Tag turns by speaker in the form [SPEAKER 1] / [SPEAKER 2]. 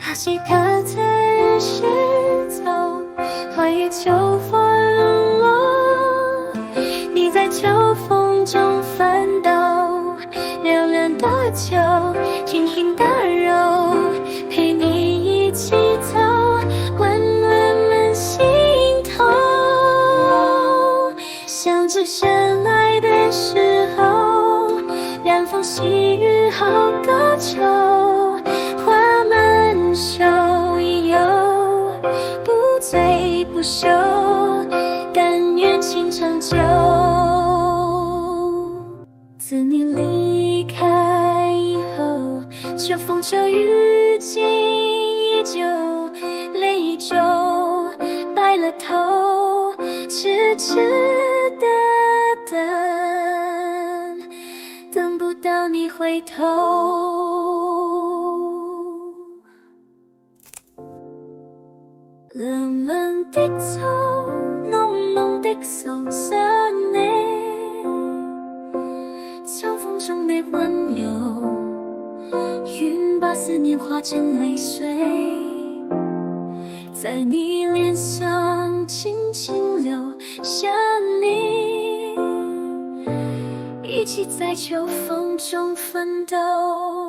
[SPEAKER 1] 那些刻在日石头，花叶秋风落，你在秋风中奋斗，凉凉的酒，甜甜的肉，陪你一起走，温暖满心头。想着深爱的时候，凉风细雨好多愁，花满手已有，不醉不休，但愿情长久。自你离开以后，秋风秋雨情依旧，泪依旧白了头，痴痴的等，等不到你回头。冷冷的秋，濃濃的愁想你，秋風中的溫柔，願把思念化成淚水，在你臉上輕輕留下你，一起在秋風中奮鬥。